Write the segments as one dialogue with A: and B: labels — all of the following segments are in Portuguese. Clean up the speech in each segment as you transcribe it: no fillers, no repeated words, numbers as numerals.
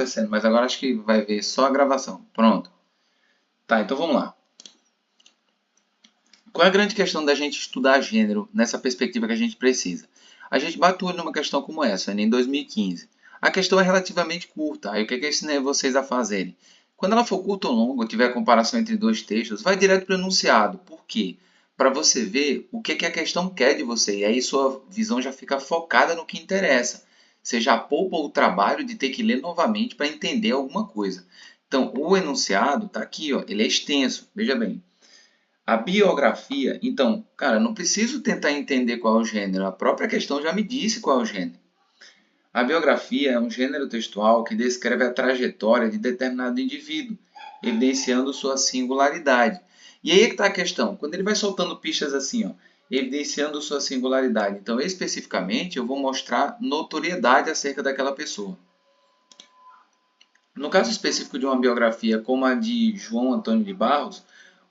A: aparecendo, mas agora acho que vai ver só a gravação. Pronto. Tá, então vamos lá. Qual é a grande questão da gente estudar gênero nessa perspectiva que a gente precisa? A gente bate o olho numa questão como essa, em 2015. A questão é relativamente curta. Aí o que é que eu ensinei vocês a fazerem? Quando ela for curta ou longa, ou tiver comparação entre dois textos, vai direto para o enunciado. Por quê? Para você ver o que é que a questão quer de você. E aí sua visão já fica focada no que interessa. Você já poupa o trabalho de ter que ler novamente para entender alguma coisa. Então, o enunciado está aqui, ó, ele é extenso. Veja bem. A biografia, então, cara, não preciso tentar entender qual é o gênero, a própria questão já me disse qual é o gênero. A biografia é um gênero textual que descreve a trajetória de determinado indivíduo, evidenciando sua singularidade. E aí é que está a questão, quando ele vai soltando pistas assim, ó, evidenciando sua singularidade. Então, especificamente, eu vou mostrar notoriedade acerca daquela pessoa. No caso específico de uma biografia como a de João Antônio de Barros,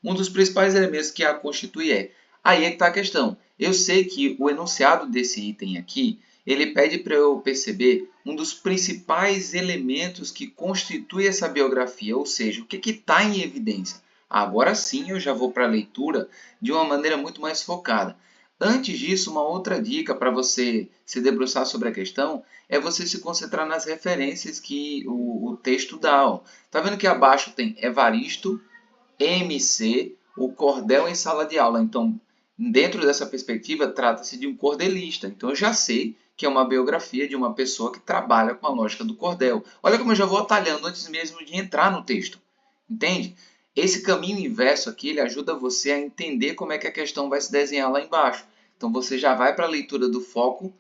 A: um dos principais elementos que a constitui é. Aí é que está a questão. Eu sei que o enunciado desse item aqui, ele pede para eu perceber um dos principais elementos que constitui essa biografia, ou seja, o que está em evidência. Agora sim eu já vou para a leitura de uma maneira muito mais focada. Antes disso, uma outra dica para você se debruçar sobre a questão é você se concentrar nas referências que o texto dá. Está vendo que abaixo tem Evaristo, MC, o cordel em sala de aula. Então, dentro dessa perspectiva, trata-se de um cordelista. Então, eu já sei que é uma biografia de uma pessoa que trabalha com a lógica do cordel. Olha como eu já vou atalhando antes mesmo de entrar no texto. Entende? Esse caminho inverso aqui, ele ajuda você a entender como é que a questão vai se desenhar lá embaixo. Então, você já vai para a leitura do foco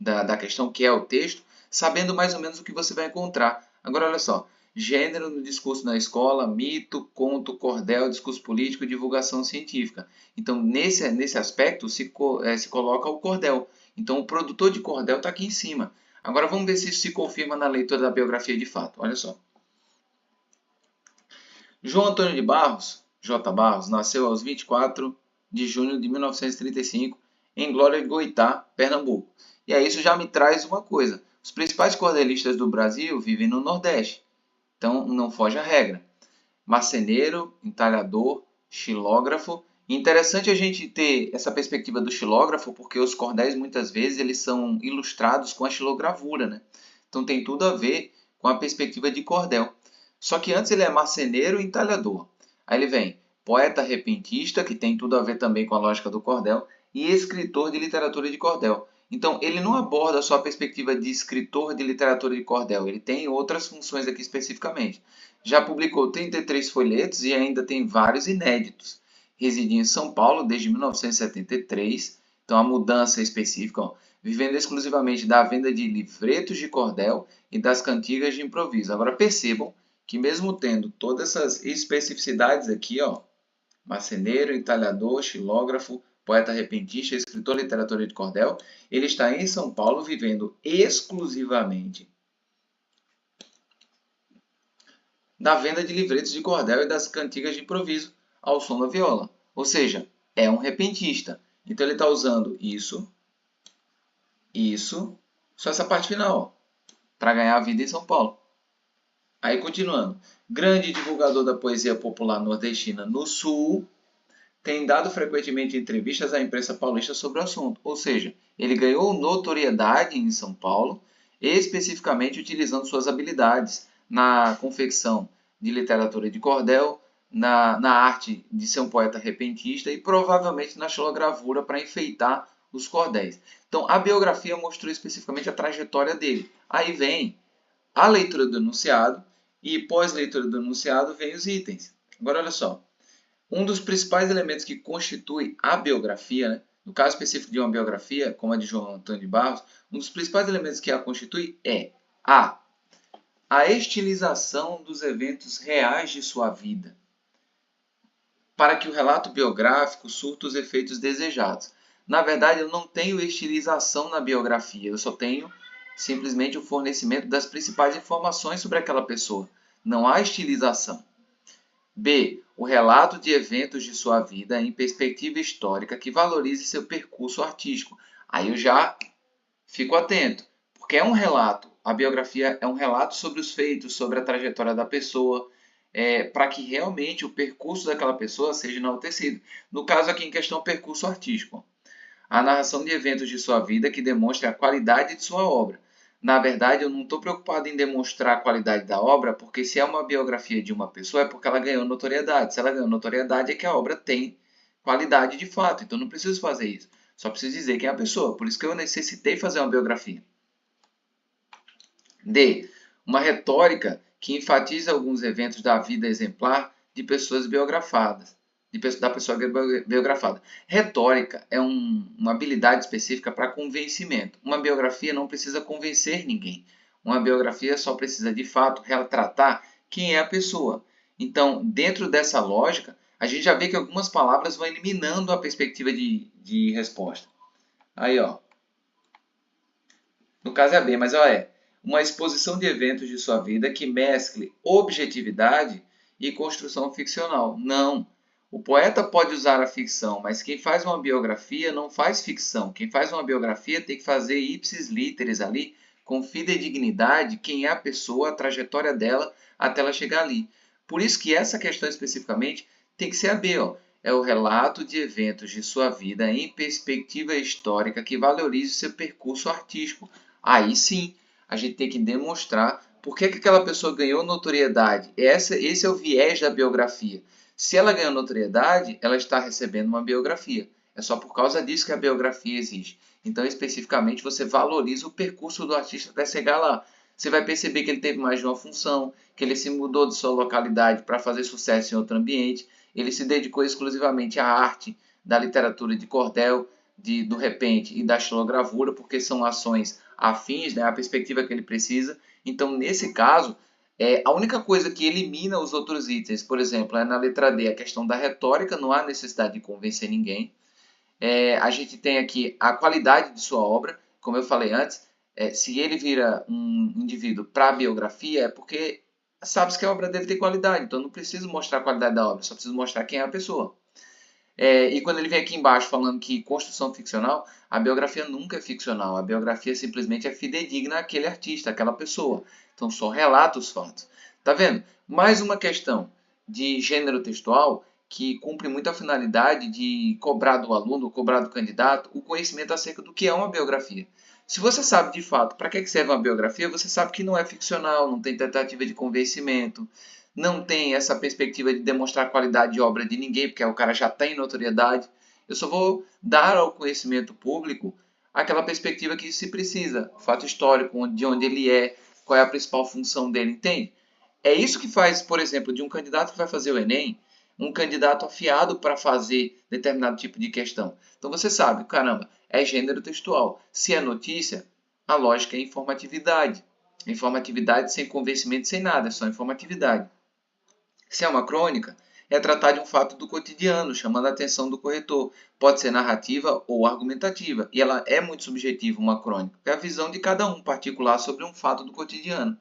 A: da questão, que é o texto, sabendo mais ou menos o que você vai encontrar. Agora, olha só. Gênero no discurso na escola, mito, conto, cordel, discurso político e divulgação científica. Então, nesse aspecto, se coloca o cordel. Então, o produtor de cordel está aqui em cima. Agora, vamos ver se isso se confirma na leitura da biografia de fato. Olha só. João Antônio de Barros, J. Barros, nasceu aos 24 de junho de 1935 em Glória de Goitá, Pernambuco. E aí isso já me traz uma coisa. Os principais cordelistas do Brasil vivem no Nordeste. Então, não foge à regra. Marceneiro, entalhador, xilógrafo. E interessante a gente ter essa perspectiva do xilógrafo, porque os cordéis, muitas vezes, eles são ilustrados com a xilogravura, né? Então, tem tudo a ver com a perspectiva de cordel. Só que antes ele é marceneiro e entalhador. Aí ele vem poeta repentista, que tem tudo a ver também com a lógica do cordel, e escritor de literatura de cordel. Então, ele não aborda só a perspectiva de escritor de literatura de cordel, ele tem outras funções aqui especificamente. Já publicou 33 folhetos e ainda tem vários inéditos. Residia em São Paulo desde 1973, então a mudança específica, ó, vivendo exclusivamente da venda de livretos de cordel e das cantigas de improviso. Agora percebam que mesmo tendo todas essas especificidades aqui, ó, marceneiro, entalhador, xilógrafo, poeta repentista, escritor de literatura de cordel, ele está em São Paulo vivendo exclusivamente da venda de livretos de cordel e das cantigas de improviso ao som da viola. Ou seja, é um repentista. Então ele está usando isso, só essa parte final, para ganhar a vida em São Paulo. Aí continuando, grande divulgador da poesia popular nordestina no Sul, tem dado frequentemente entrevistas à imprensa paulista sobre o assunto. Ou seja, ele ganhou notoriedade em São Paulo, especificamente utilizando suas habilidades na confecção de literatura de cordel, na arte de ser um poeta repentista e provavelmente na xilogravura para enfeitar os cordéis. Então, a biografia mostrou especificamente a trajetória dele. Aí vem a leitura do enunciado e pós-leitura do enunciado vem os itens. Agora, olha só. Um dos principais elementos que constitui a biografia, né? No caso específico de uma biografia, como a de João Antônio de Barros, um dos principais elementos que a constitui é a estilização dos eventos reais de sua vida, para que o relato biográfico surta os efeitos desejados. Na verdade, eu não tenho estilização na biografia, eu só tenho simplesmente o fornecimento das principais informações sobre aquela pessoa. Não há estilização. B. O relato de eventos de sua vida em perspectiva histórica que valorize seu percurso artístico. Aí eu já fico atento, porque é um relato. A biografia é um relato sobre os feitos, sobre a trajetória da pessoa, para que realmente o percurso daquela pessoa seja enaltecido. No caso aqui em questão, percurso artístico. A narração de eventos de sua vida que demonstre a qualidade de sua obra. Na verdade, eu não estou preocupado em demonstrar a qualidade da obra, porque se é uma biografia de uma pessoa, é porque ela ganhou notoriedade. Se ela ganhou notoriedade, é que a obra tem qualidade de fato. Então, não preciso fazer isso. Só preciso dizer quem é a pessoa. Por isso que eu necessitei fazer uma biografia. D. Uma retórica que enfatiza alguns eventos da vida exemplar de pessoas biografadas. Da pessoa biografada. Retórica é uma habilidade específica para convencimento. Uma biografia não precisa convencer ninguém. Uma biografia só precisa, de fato, retratar quem é a pessoa. Então, dentro dessa lógica, a gente já vê que algumas palavras vão eliminando a perspectiva de resposta. Aí, ó. No caso é a B, mas ela é uma exposição de eventos de sua vida que mescle objetividade e construção ficcional. Não. O poeta pode usar a ficção, mas quem faz uma biografia não faz ficção. Quem faz uma biografia tem que fazer ipsis literis ali, com fidedignidade, quem é a pessoa, a trajetória dela até ela chegar ali. Por isso que essa questão especificamente tem que ser a B, ó. É o relato de eventos de sua vida em perspectiva histórica que valorize seu percurso artístico. Aí sim, a gente tem que demonstrar por que aquela pessoa ganhou notoriedade. Esse é o viés da biografia. Se ela ganhou notoriedade, ela está recebendo uma biografia. É só por causa disso que a biografia existe. Então, especificamente, você valoriza o percurso do artista até chegar lá. Você vai perceber que ele teve mais de uma função, que ele se mudou de sua localidade para fazer sucesso em outro ambiente, ele se dedicou exclusivamente à arte da literatura de cordel, do repente e da xilogravura, porque são ações afins, né, a perspectiva que ele precisa. Então, nesse caso, a única coisa que elimina os outros itens, por exemplo, é na letra D, a questão da retórica, não há necessidade de convencer ninguém. A gente tem aqui a qualidade de sua obra, como eu falei antes, se ele vira um indivíduo para a biografia, é porque sabe-se que a obra dele tem qualidade, então não preciso mostrar a qualidade da obra, só preciso mostrar quem é a pessoa. E quando ele vem aqui embaixo falando que construção ficcional, a biografia nunca é ficcional. A biografia simplesmente é fidedigna àquele artista, àquela pessoa. Então só relata os fatos. Tá vendo? Mais uma questão de gênero textual que cumpre muito a finalidade de cobrar do aluno, cobrar do candidato, o conhecimento acerca do que é uma biografia. Se você sabe de fato para que serve uma biografia, você sabe que não é ficcional, não tem tentativa de convencimento, não tem essa perspectiva de demonstrar a qualidade de obra de ninguém, porque o cara já tem notoriedade. Eu só vou dar ao conhecimento público aquela perspectiva que se precisa, o fato histórico, de onde ele é, qual é a principal função dele, entende? É isso que faz, por exemplo, de um candidato que vai fazer o Enem, um candidato afiado para fazer determinado tipo de questão. Então você sabe, caramba, é gênero textual. Se é notícia, a lógica é informatividade. Informatividade sem convencimento, sem nada, é só informatividade. Se é uma crônica, é tratar de um fato do cotidiano, chamando a atenção do corretor. Pode ser narrativa ou argumentativa, e ela é muito subjetiva, uma crônica, é a visão de cada um particular sobre um fato do cotidiano.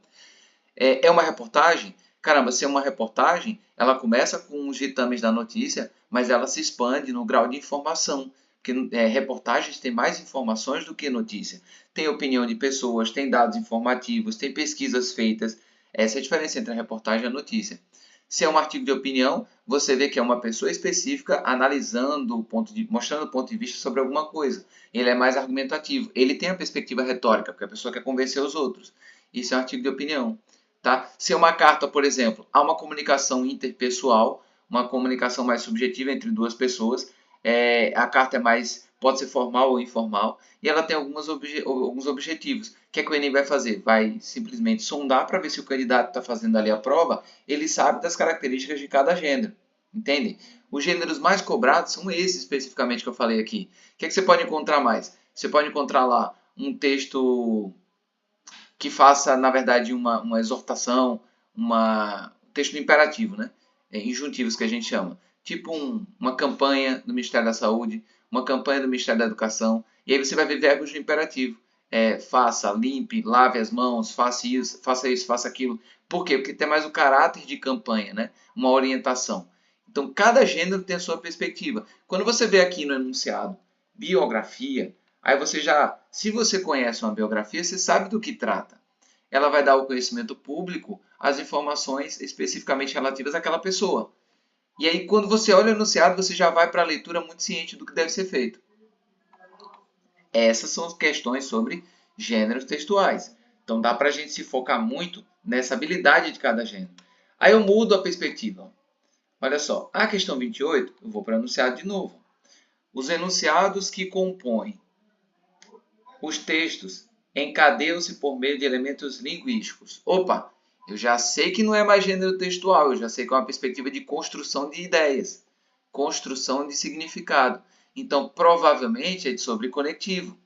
A: É uma reportagem? Caramba, se é uma reportagem, ela começa com os ditames da notícia, mas ela se expande no grau de informação. Porque reportagens têm mais informações do que notícia. Tem opinião de pessoas, tem dados informativos, tem pesquisas feitas. Essa é a diferença entre a reportagem e a notícia. Se é um artigo de opinião, você vê que é uma pessoa específica analisando, mostrando o ponto de vista sobre alguma coisa. Ele é mais argumentativo. Ele tem a perspectiva retórica, porque a pessoa quer convencer os outros. Isso é um artigo de opinião. Tá? Se é uma carta, por exemplo, há uma comunicação interpessoal, uma comunicação mais subjetiva entre duas pessoas. A carta pode ser formal ou informal, e ela tem alguns objetivos. O que é que o Enem vai fazer? Vai simplesmente sondar para ver se o candidato está fazendo ali a prova, ele sabe das características de cada gênero. Entende? Os gêneros mais cobrados são esses especificamente que eu falei aqui. O que é que você pode encontrar mais? Você pode encontrar lá um texto que faça, na verdade, uma exortação, um texto imperativo, né? Injuntivos que a gente chama. Tipo uma campanha do Ministério da Saúde, uma campanha do Ministério da Educação, e aí você vai ver verbos de imperativo. Faça, limpe, lave as mãos, faça isso, faça aquilo. Por quê? Porque tem mais o caráter de campanha, né? Uma orientação. Então, cada gênero tem a sua perspectiva. Quando você vê aqui no enunciado biografia, Aí você já, se você conhece uma biografia, você sabe do que trata. Ela vai dar ao conhecimento público as informações especificamente relativas àquela pessoa. E aí, quando você olha o enunciado, você já vai para a leitura muito ciente do que deve ser feito. Essas são as questões sobre gêneros textuais. Então, dá para a gente se focar muito nessa habilidade de cada gênero. Aí eu mudo a perspectiva. Olha só, a questão 28, eu vou para o enunciado de novo. Os enunciados que compõem os textos encadeiam-se por meio de elementos linguísticos. Opa, eu já sei que não é mais gênero textual, eu já sei que é uma perspectiva de construção de ideias, construção de significado. Então, provavelmente é sobre conectivo.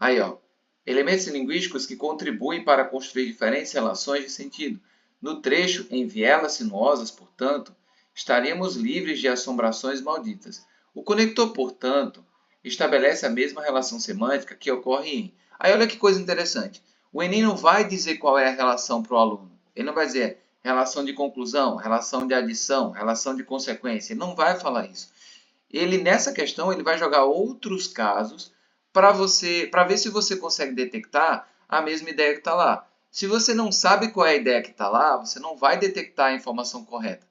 A: Aí, ó, elementos linguísticos que contribuem para construir diferentes relações de sentido. No trecho, em vielas sinuosas, portanto, estaríamos livres de assombrações malditas. O conector, portanto, estabelece a mesma relação semântica que ocorre em... Aí olha que coisa interessante. O Enem não vai dizer qual é a relação para o aluno. Ele não vai dizer relação de conclusão, relação de adição, relação de consequência. Ele não vai falar isso. Ele, nessa questão, ele vai jogar outros casos para ver se você consegue detectar a mesma ideia que está lá. Se você não sabe qual é a ideia que está lá, você não vai detectar a informação correta.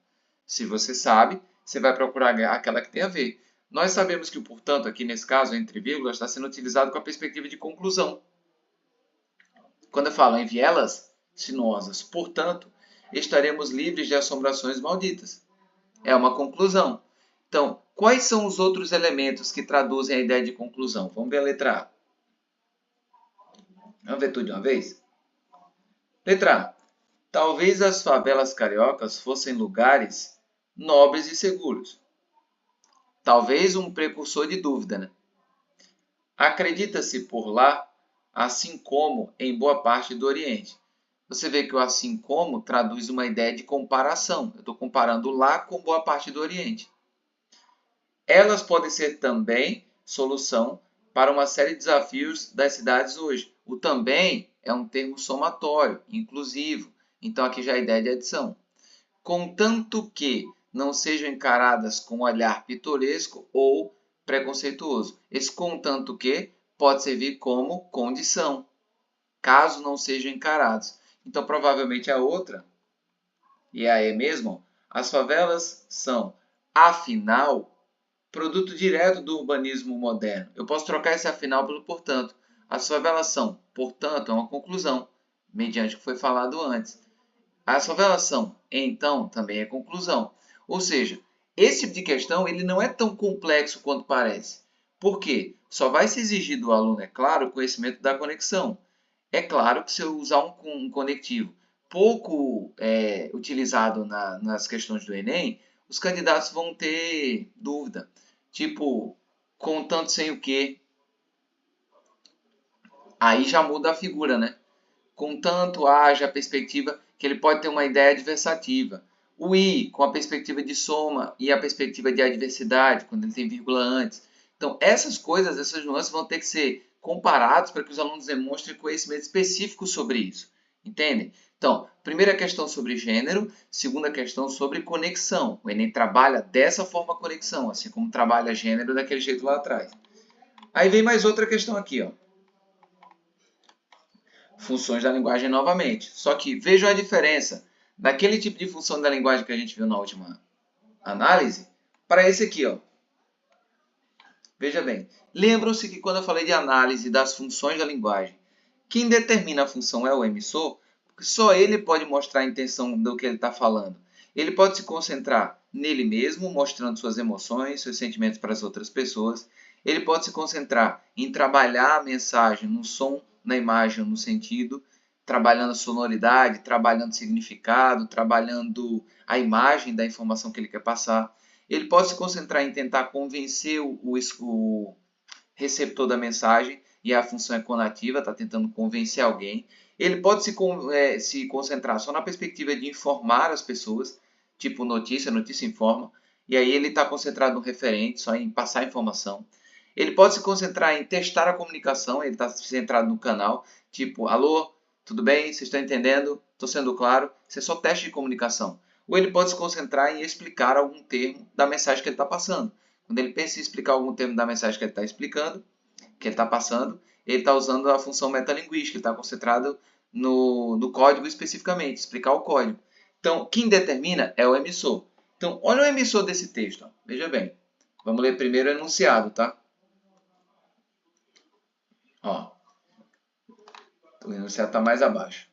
A: Se você sabe, você vai procurar aquela que tem a ver. Nós sabemos que o portanto, aqui nesse caso, entre vírgulas, está sendo utilizado com a perspectiva de conclusão. Quando eu falo em vielas sinuosas, portanto, estaremos livres de assombrações malditas. É uma conclusão. Então, quais são os outros elementos que traduzem a ideia de conclusão? Vamos ver a letra A. Vamos ver tudo de uma vez? Letra A. Talvez as favelas cariocas fossem lugares nobres e seguros. Talvez um precursor de dúvida, né? Acredita-se por lá, assim como em boa parte do Oriente. Você vê que o assim como traduz uma ideia de comparação. Eu estou comparando lá com boa parte do Oriente. Elas podem ser também solução para uma série de desafios das cidades hoje. O também é um termo somatório, inclusivo. Então, aqui já é a ideia de adição. Contanto que não sejam encaradas com um olhar pitoresco ou preconceituoso. Esse contanto que pode servir como condição, caso não sejam encarados. Então, provavelmente a outra, e a E mesmo, as favelas são, afinal, produto direto do urbanismo moderno. Eu posso trocar esse afinal pelo portanto. A favelas são, portanto, é uma conclusão, mediante o que foi falado antes. A favelas são, então, também é conclusão. Ou seja, esse tipo de questão ele não é tão complexo quanto parece. Por quê? Só vai se exigir do aluno, é claro, o conhecimento da conexão. É claro que se eu usar um conectivo pouco utilizado nas questões do Enem, os candidatos vão ter dúvida. Tipo, contanto sem o quê? Aí já muda a figura, né? Contanto haja a perspectiva que ele pode ter uma ideia adversativa. O I, com a perspectiva de soma e a perspectiva de adversidade, quando ele tem vírgula antes. Então, essas coisas, essas nuances vão ter que ser comparados para que os alunos demonstrem conhecimento específico sobre isso. Entendem? Então, primeira questão sobre gênero, segunda questão sobre conexão. O Enem trabalha dessa forma a conexão, assim como trabalha gênero daquele jeito lá atrás. Aí vem mais outra questão aqui, ó. Funções da linguagem novamente. Só que vejam a diferença daquele tipo de função da linguagem que a gente viu na última análise para esse aqui, ó. Veja bem, lembram-se que quando eu falei de análise das funções da linguagem, quem determina a função é o emissor, porque só ele pode mostrar a intenção do que ele está falando. Ele pode se concentrar nele mesmo, mostrando suas emoções, seus sentimentos para as outras pessoas. Ele pode se concentrar em trabalhar a mensagem no som, na imagem, no sentido, trabalhando sonoridade, trabalhando significado, trabalhando a imagem da informação que ele quer passar. Ele pode se concentrar em tentar convencer o receptor da mensagem, e a função é conativa, está tentando convencer alguém. Ele pode se concentrar só na perspectiva de informar as pessoas, tipo notícia, notícia informa, e aí ele está concentrado no referente, só em passar informação. Ele pode se concentrar em testar a comunicação, ele está centrado no canal, tipo, alô, tudo bem? Vocês estão entendendo? Estou sendo claro? Isso é só teste de comunicação. Ou ele pode se concentrar em explicar algum termo da mensagem que ele está passando. Quando ele pensa em explicar algum termo da mensagem que ele está explicando, que ele está passando, ele está usando a função metalinguística, ele está concentrado no código especificamente, explicar o código. Então, quem determina é o emissor. Então, olha o emissor desse texto. Ó. Veja bem. Vamos ler primeiro o enunciado, tá? Ó, o enunciado está mais abaixo.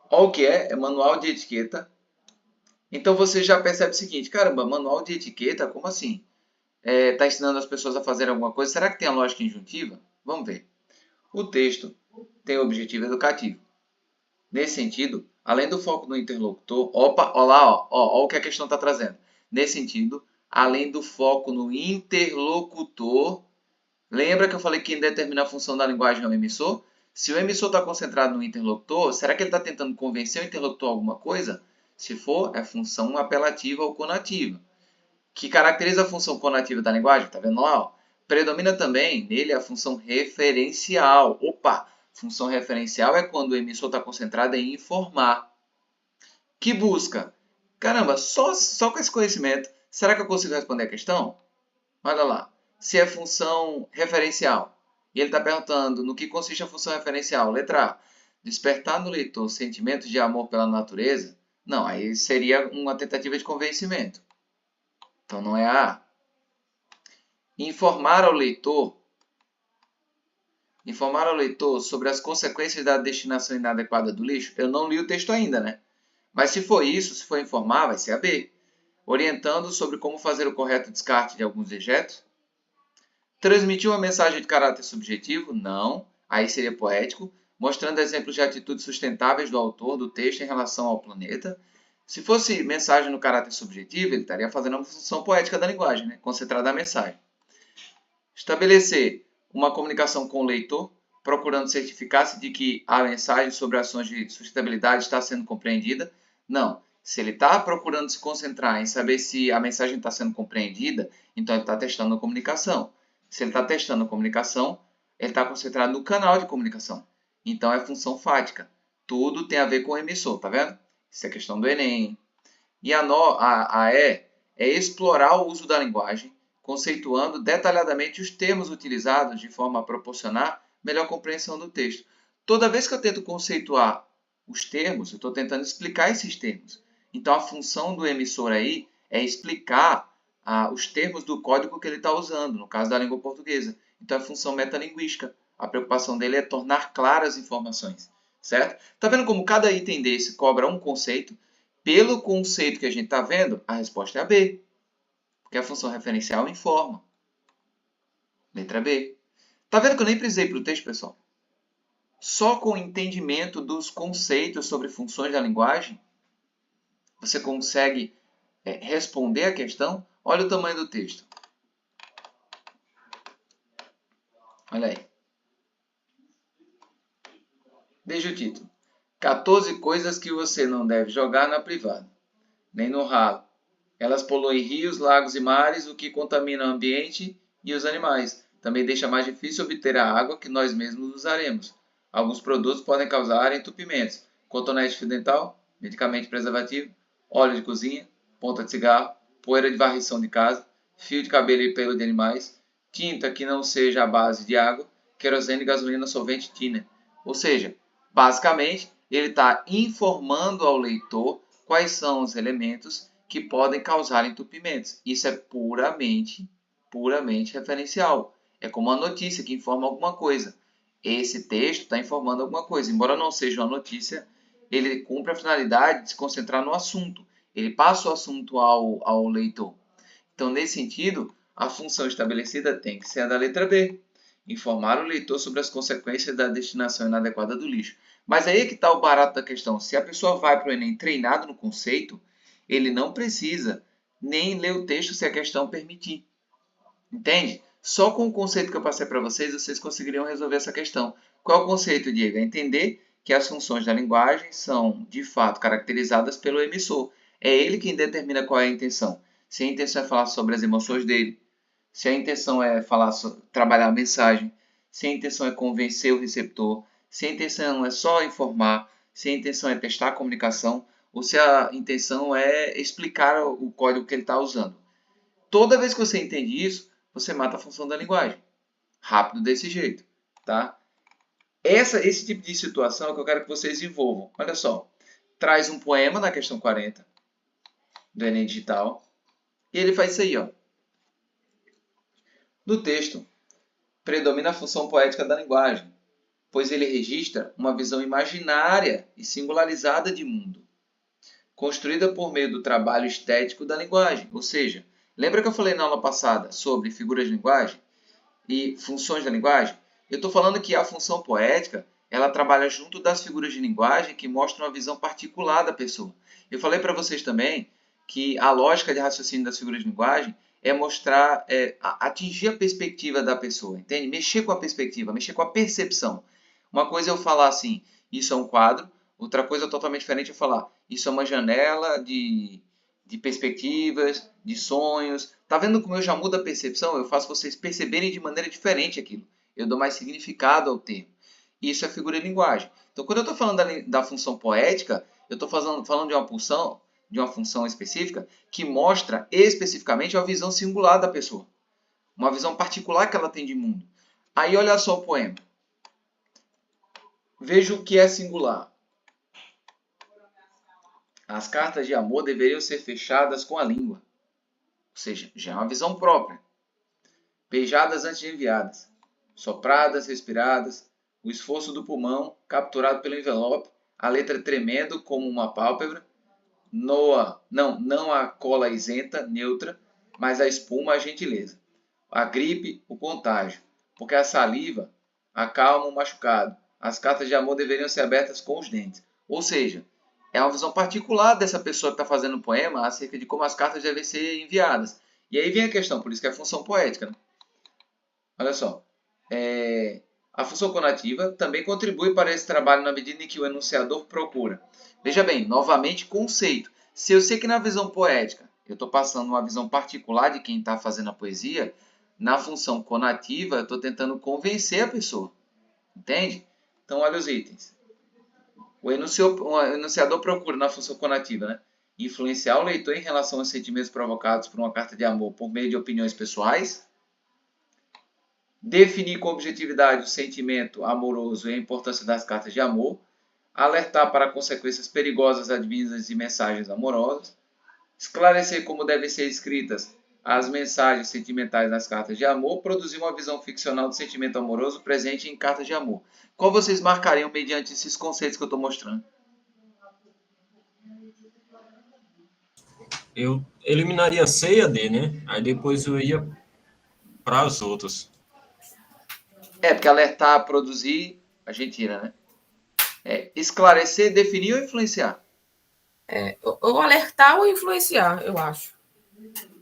A: Olha o que é manual de etiqueta. Então, você já percebe o seguinte. Caramba, manual de etiqueta? Como assim? Está ensinando as pessoas a fazerem alguma coisa? Será que tem a lógica injuntiva? Vamos ver. O texto tem objetivo educativo. Nesse sentido, além do foco no interlocutor, opa, olha lá, ó o que a questão está trazendo. Nesse sentido, além do foco no interlocutor, lembra que eu falei que quem determina a função da linguagem é o emissor? Se o emissor está concentrado no interlocutor, será que ele está tentando convencer o interlocutor a alguma coisa? Se for, é função apelativa ou conativa. Que caracteriza a função conativa da linguagem, tá vendo lá? Ó? Predomina também nele a função referencial. Opa! Função referencial é quando o emissor está concentrado em informar. Que busca? Caramba, só com esse conhecimento, será que eu consigo responder a questão? Olha lá. Se é função referencial. E ele está perguntando no que consiste a função referencial. Letra A. Despertar no leitor sentimentos de amor pela natureza? Não, aí seria uma tentativa de convencimento. Então não é a A. Informar ao leitor sobre as consequências da destinação inadequada do lixo. Eu não li o texto ainda, né? Mas se for isso, se for informar, vai ser a B. Orientando sobre como fazer o correto descarte de alguns dejetos. Transmitir uma mensagem de caráter subjetivo? Não. Aí seria poético. Mostrando exemplos de atitudes sustentáveis do autor do texto em relação ao planeta. Se fosse mensagem no caráter subjetivo, ele estaria fazendo uma função poética da linguagem, né? Concentrada na mensagem. Estabelecer uma comunicação com o leitor, procurando certificar-se de que a mensagem sobre ações de sustentabilidade está sendo compreendida. Não. Se ele está procurando se concentrar em saber se a mensagem está sendo compreendida, então ele está testando a comunicação. Se ele está testando a comunicação, ele está concentrado no canal de comunicação. Então é função fática. Tudo tem a ver com o emissor, tá vendo? Isso é questão do Enem. E a E é explorar o uso da linguagem, conceituando detalhadamente os termos utilizados de forma a proporcionar melhor compreensão do texto. Toda vez que eu tento conceituar os termos, eu estou tentando explicar esses termos. Então, a função do emissor aí é explicar os termos do código que ele está usando, no caso da língua portuguesa. Então, é função metalinguística. A preocupação dele é tornar claras as informações, certo? Está vendo como cada item desse cobra um conceito? Pelo conceito que a gente está vendo, a resposta é a B. Porque a função referencial informa. Letra B. Está vendo que eu nem precisei para o texto, pessoal? Só com o entendimento dos conceitos sobre funções da linguagem, você consegue responder a questão. Olha o tamanho do texto. Olha aí. Veja o título. 14 coisas que você não deve jogar na privada, nem no ralo. Elas poluem rios, lagos e mares, o que contamina o ambiente e os animais. Também deixa mais difícil obter a água que nós mesmos usaremos. Alguns produtos podem causar entupimentos. Cotonete fio dental, medicamento preservativo, óleo de cozinha, ponta de cigarro, poeira de varrição de casa, fio de cabelo e pelo de animais, tinta que não seja à base de água, querosene e gasolina solvente thinner. Ou seja, basicamente, ele está informando ao leitor quais são os elementos que podem causar entupimentos. Isso é puramente referencial. É como uma notícia que informa alguma coisa. Esse texto está informando alguma coisa. Embora não seja uma notícia, ele cumpre a finalidade de se concentrar no assunto. Ele passa o assunto ao leitor. Então, nesse sentido, a função estabelecida tem que ser a da letra B. Informar o leitor sobre as consequências da destinação inadequada do lixo. Mas aí é que está o barato da questão. Se a pessoa vai para o Enem treinado no conceito, ele não precisa nem ler o texto se a questão permitir. Entende? Só com o conceito que eu passei para vocês, vocês conseguiriam resolver essa questão. Qual é o conceito, Diego? É entender que as funções da linguagem são, de fato, caracterizadas pelo emissor. É ele quem determina qual é a intenção. Se a intenção é falar sobre as emoções dele, se a intenção é trabalhar a mensagem, se a intenção é convencer o receptor, se a intenção é só informar, se a intenção é testar a comunicação, ou se a intenção é explicar o código que ele está usando. Toda vez que você entende isso, você mata a função da linguagem. Rápido desse jeito, tá? Esse tipo de situação é que eu quero que vocês envolvam. Olha só, traz um poema na questão 40 do Enem Digital e ele faz isso aí, ó. No texto, predomina a função poética da linguagem, pois ele registra uma visão imaginária e singularizada de mundo, construída por meio do trabalho estético da linguagem. Ou seja, lembra que eu falei na aula passada sobre figuras de linguagem e funções da linguagem? Eu estou falando que a função poética ela trabalha junto das figuras de linguagem que mostram uma visão particular da pessoa. Eu falei para vocês também que a lógica de raciocínio das figuras de linguagem é mostrar, atingir a perspectiva da pessoa, entende? Mexer com a perspectiva, mexer com a percepção. Uma coisa é eu falar assim, isso é um quadro, outra coisa totalmente diferente é falar, isso é uma janela de perspectivas, de sonhos. Tá vendo como eu já mudo a percepção? Eu faço vocês perceberem de maneira diferente aquilo. Eu dou mais significado ao termo. Isso é figura de linguagem. Então, quando eu estou falando da função poética, eu estou falando de uma função específica que mostra especificamente a visão singular da pessoa. Uma visão particular que ela tem de mundo. Aí, olha só o poema. Veja o que é singular. As cartas de amor deveriam ser fechadas com a língua. Ou seja, já é uma visão própria. Beijadas antes de enviadas. Sopradas, respiradas. O esforço do pulmão, capturado pelo envelope. A letra tremendo como uma pálpebra. Não a cola isenta, neutra, mas a espuma, a gentileza. A gripe, o contágio. Porque a saliva acalma o machucado. As cartas de amor deveriam ser abertas com os dentes. Ou seja, é uma visão particular dessa pessoa que está fazendo o poema acerca de como as cartas devem ser enviadas. E aí vem a questão, por isso que é a função poética. Né? Olha só. A função conativa também contribui para esse trabalho na medida em que o enunciador procura. Veja bem, novamente, conceito. Se eu sei que na visão poética eu estou passando uma visão particular de quem está fazendo a poesia, na função conativa eu estou tentando convencer a pessoa. Entende? Então, olha os itens. O enunciador procura na função conativa, né? Influenciar o leitor em relação aos sentimentos provocados por uma carta de amor por meio de opiniões pessoais. Definir com objetividade o sentimento amoroso e a importância das cartas de amor. Alertar para consequências perigosas advindas de mensagens amorosas. Esclarecer como devem ser escritas as mensagens sentimentais nas cartas de amor. Produzir uma visão ficcional do sentimento amoroso presente em cartas de amor. Qual vocês marcariam mediante esses conceitos que eu estou mostrando?
B: Eu eliminaria C e a D, né? Aí depois eu ia para as outras.
A: Porque alertar, produzir, a gente tira, né? Esclarecer, definir ou influenciar?
C: Ou alertar ou influenciar, eu acho.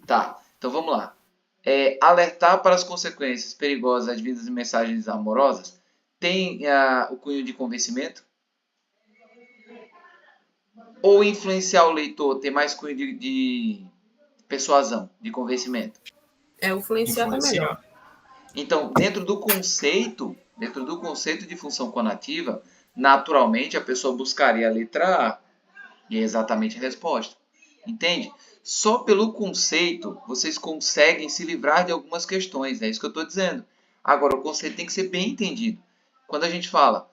A: Tá, então vamos lá. Alertar para as consequências perigosas advindas de mensagens amorosas tem o cunho de convencimento? Ou influenciar o leitor tem mais cunho de persuasão, de convencimento?
C: Influenciar é melhor.
A: Então, dentro do conceito de função conativa, naturalmente a pessoa buscaria a letra A. E é exatamente a resposta. Entende? Só pelo conceito vocês conseguem se livrar de algumas questões. É isso que eu estou dizendo. Agora, o conceito tem que ser bem entendido. Quando a gente fala,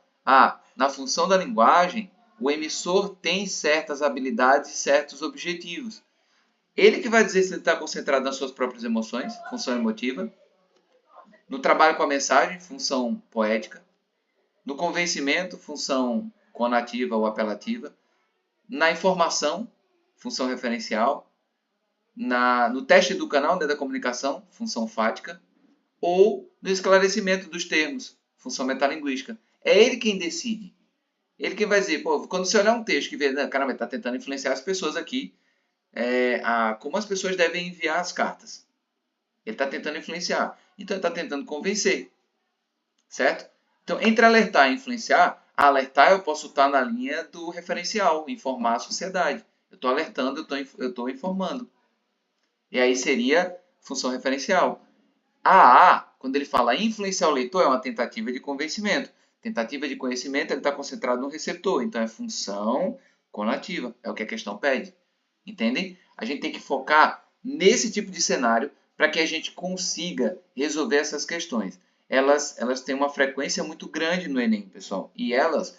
A: na função da linguagem, o emissor tem certas habilidades e certos objetivos. Ele que vai dizer se ele está concentrado nas suas próprias emoções, função emotiva. No trabalho com a mensagem, função poética. No convencimento, função conativa ou apelativa. Na informação, função referencial. No teste do canal, da comunicação, função fática. Ou no esclarecimento dos termos, função metalinguística. É ele quem decide. Ele quem vai dizer, quando você olhar um texto que vê, caramba, está tentando influenciar as pessoas aqui, como as pessoas devem enviar as cartas. Ele está tentando influenciar. Então, ele está tentando convencer. Certo? Então, entre alertar e influenciar, alertar eu posso estar na linha do referencial, informar a sociedade. Eu estou alertando, eu estou informando. E aí seria função referencial. Quando ele fala influenciar o leitor, é uma tentativa de convencimento. Tentativa de conhecimento, ele está concentrado no receptor. Então, é função conativa. É o que a questão pede. Entendem? A gente tem que focar nesse tipo de cenário para que a gente consiga resolver essas questões. Elas têm uma frequência muito grande no Enem, pessoal, e elas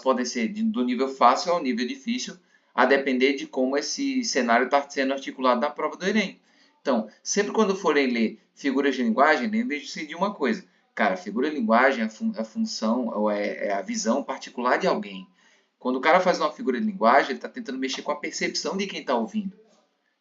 A: podem ser do nível fácil ao nível difícil, a depender de como esse cenário está sendo articulado na prova do Enem. Então, sempre quando forem ler figuras de linguagem, lembre-se de uma coisa. Cara, figura de linguagem é a função, ou é a visão particular de alguém. Quando o cara faz uma figura de linguagem, ele está tentando mexer com a percepção de quem está ouvindo,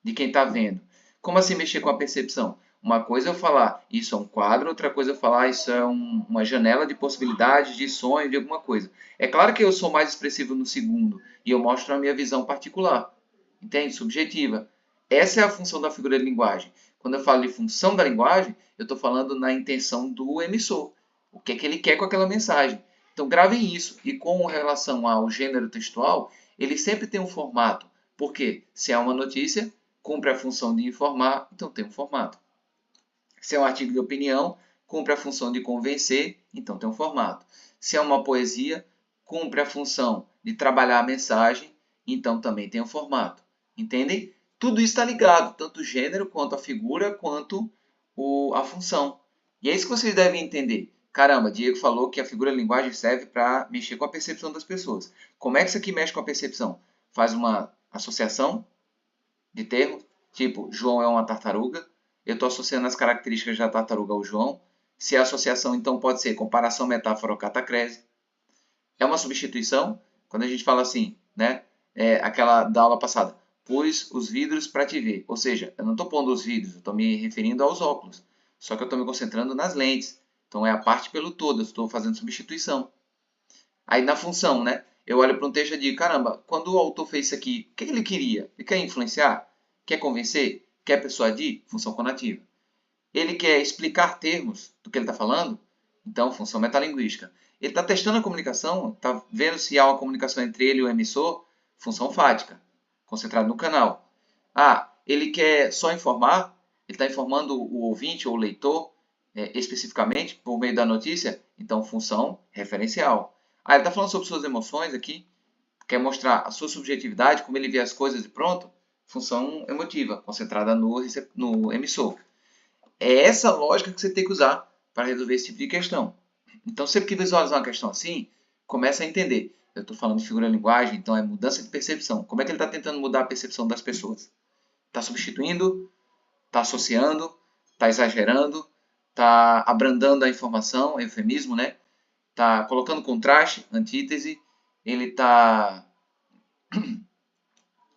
A: de quem está vendo. Como assim mexer com a percepção? Uma coisa é eu falar, isso é um quadro, outra coisa é eu falar, isso é uma janela de possibilidades, de sonho, de alguma coisa. É claro que eu sou mais expressivo no segundo e eu mostro a minha visão particular, entende? Subjetiva. Essa é a função da figura de linguagem. Quando eu falo de função da linguagem, eu estou falando na intenção do emissor. O que é que ele quer com aquela mensagem. Então, gravem isso. E com relação ao gênero textual, ele sempre tem um formato. Porque se é uma notícia, cumpre a função de informar, então tem um formato. Se é um artigo de opinião, cumpre a função de convencer, então tem um formato. Se é uma poesia, cumpre a função de trabalhar a mensagem, então também tem um formato. Entendem? Tudo isso está ligado, tanto o gênero, quanto a figura, quanto a função. E é isso que vocês devem entender. Caramba, Diego falou que a figura de linguagem serve para mexer com a percepção das pessoas. Como é que isso aqui mexe com a percepção? Faz uma associação de termos, tipo, João é uma tartaruga. Eu estou associando as características da tartaruga ao João. Se a associação, então, pode ser comparação, metáfora ou catacrese. É uma substituição. Quando a gente fala assim, né? Aquela da aula passada. Pus os vidros para te ver. Ou seja, eu não estou pondo os vidros, eu estou me referindo aos óculos. Só que eu estou me concentrando nas lentes. Então, é a parte pelo todo, eu estou fazendo substituição. Aí, na função, né? Eu olho para um texto e digo, caramba, quando o autor fez isso aqui, o que ele queria? Ele quer influenciar? Quer convencer? Quer persuadir? Função conativa. Ele quer explicar termos do que ele está falando? Então, função metalinguística. Ele está testando a comunicação, está vendo se há uma comunicação entre ele e o emissor? Função fática, concentrado no canal. Ah, ele quer só informar? Ele está informando o ouvinte ou o leitor especificamente por meio da notícia? Então, função referencial. Ah, ele está falando sobre suas emoções aqui, quer mostrar a sua subjetividade, como ele vê as coisas e pronto? Função emotiva, concentrada no emissor. É essa lógica que você tem que usar para resolver esse tipo de questão. Então, sempre que visualizar uma questão assim, começa a entender. Eu estou falando de figura de linguagem, então é mudança de percepção. Como é que ele está tentando mudar a percepção das pessoas? Está substituindo? Está associando? Está exagerando? Está abrandando a informação, eufemismo, né? Está colocando contraste, antítese. Ele está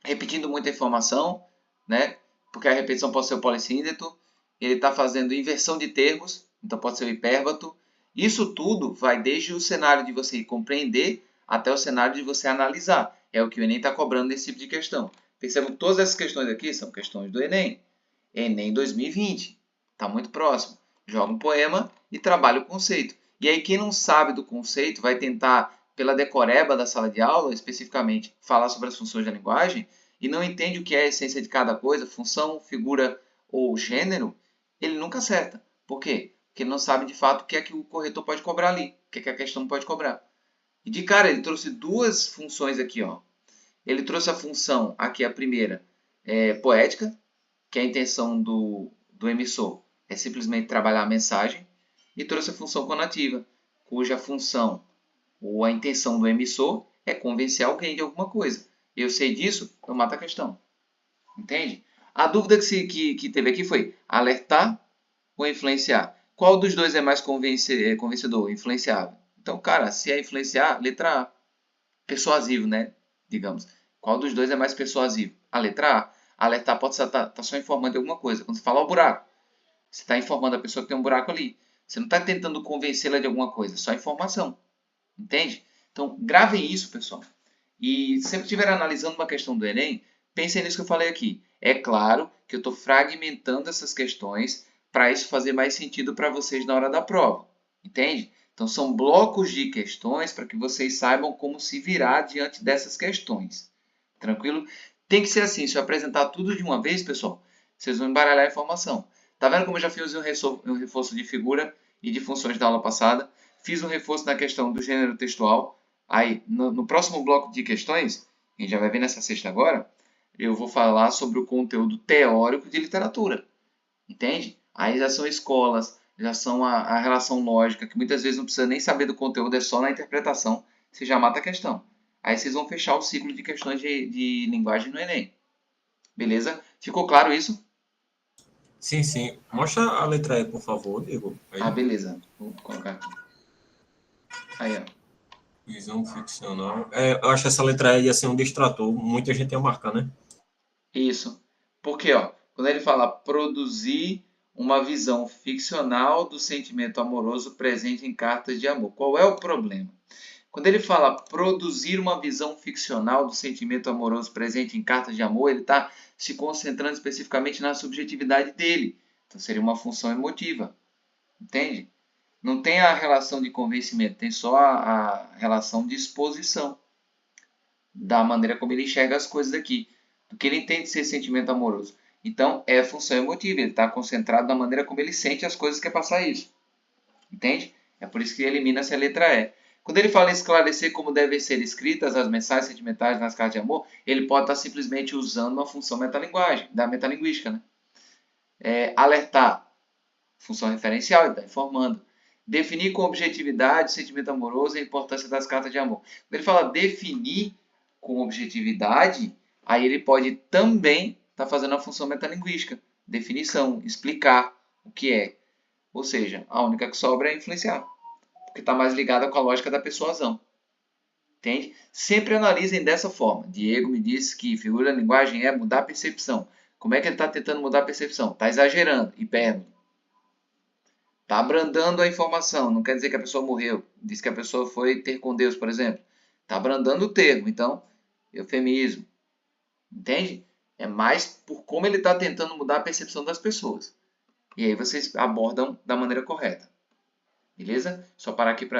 A: repetindo muita informação, né? Porque a repetição pode ser o polissíndeto. Ele está fazendo inversão de termos, então pode ser o hipérbato. Isso tudo vai desde o cenário de você compreender até o cenário de você analisar. É o que o Enem está cobrando nesse tipo de questão. Percebam que todas essas questões aqui são questões do Enem. Enem 2020. Está muito próximo. Joga um poema e trabalha o conceito. E aí quem não sabe do conceito vai tentar, pela decoreba da sala de aula, especificamente, falar sobre as funções da linguagem e não entende o que é a essência de cada coisa, função, figura ou gênero, ele nunca acerta. Por quê? Porque ele não sabe de fato o que é que o corretor pode cobrar ali, o que é que a questão pode cobrar. E de cara, ele trouxe duas funções aqui, ó. Ele trouxe a função, aqui a primeira, poética, que é a intenção do emissor é simplesmente trabalhar a mensagem, e trouxe a função conativa, cuja função ou a intenção do emissor é convencer alguém de alguma coisa. Eu sei disso, eu mato a questão. Entende? A dúvida que teve aqui foi alertar ou influenciar. Qual dos dois é mais convencedor, influenciável? Então, cara, se é influenciar, letra A. Persuasivo, né? Digamos. Qual dos dois é mais persuasivo? A letra A. Alertar pode estar só informando de alguma coisa. Quando você fala o buraco, você está informando a pessoa que tem um buraco ali. Você não está tentando convencê-la de alguma coisa, só informação. Entende? Então, gravem isso, pessoal. E sempre que estiver analisando uma questão do Enem, pensem nisso que eu falei aqui. É claro que eu estou fragmentando essas questões para isso fazer mais sentido para vocês na hora da prova. Entende? Então, são blocos de questões para que vocês saibam como se virar diante dessas questões. Tranquilo? Tem que ser assim. Se eu apresentar tudo de uma vez, pessoal, vocês vão embaralhar a informação. Tá vendo como eu já fiz um reforço de figura e de funções da aula passada? Fiz um reforço na questão do gênero textual. Aí, no próximo bloco de questões, a gente já vai ver nessa sexta agora, eu vou falar sobre o conteúdo teórico de literatura. Entende? Aí já são escolas, já são a relação lógica, que muitas vezes não precisa nem saber do conteúdo, é só na interpretação, você já mata a questão. Aí vocês vão fechar o ciclo de questões de linguagem no Enem. Beleza? Ficou claro isso?
B: Sim, sim. Mostra a letra E, por favor, Igor.
A: Ah,
B: Aí,
A: beleza. Vou colocar aqui. Aí, ó.
B: visão ficcional. Eu acho essa letra E ia ser um distrator. Muita gente ia marcar, né?
A: Isso. Porque, ó, quando ele fala produzir uma visão ficcional do sentimento amoroso presente em cartas de amor, qual é o problema? Quando ele fala produzir uma visão ficcional do sentimento amoroso presente em cartas de amor, ele está se concentrando especificamente na subjetividade dele. Então seria uma função emotiva. Entende? Não tem a relação de convencimento, tem só a relação de exposição da maneira como ele enxerga as coisas aqui, do que ele entende ser sentimento amoroso. Então é função emotiva, ele está concentrado na maneira como ele sente as coisas que quer passar isso. Entende? É por isso que elimina-se a letra E. Quando ele fala em esclarecer como devem ser escritas as mensagens sentimentais nas cartas de amor, ele pode estar simplesmente usando uma função metalinguagem, da metalinguística. Né? Alertar, função referencial, ele está informando. Definir com objetividade o sentimento amoroso e a importância das cartas de amor. Quando ele fala definir com objetividade, aí ele pode também estar fazendo a função metalinguística. Definição, explicar o que é. Ou seja, a única que sobra é influenciar, porque está mais ligada com a lógica da persuasão. Entende? Sempre analisem dessa forma. Diego me disse que figura da linguagem é mudar a percepção. Como é que ele está tentando mudar a percepção? Está exagerando. Hipérbole. Está abrandando a informação. Não quer dizer que a pessoa morreu. Diz que a pessoa foi ter com Deus, por exemplo. Está abrandando o termo. Então, eufemismo. Entende? É mais por como ele está tentando mudar a percepção das pessoas. E aí vocês abordam da maneira correta. Beleza? Só parar aqui para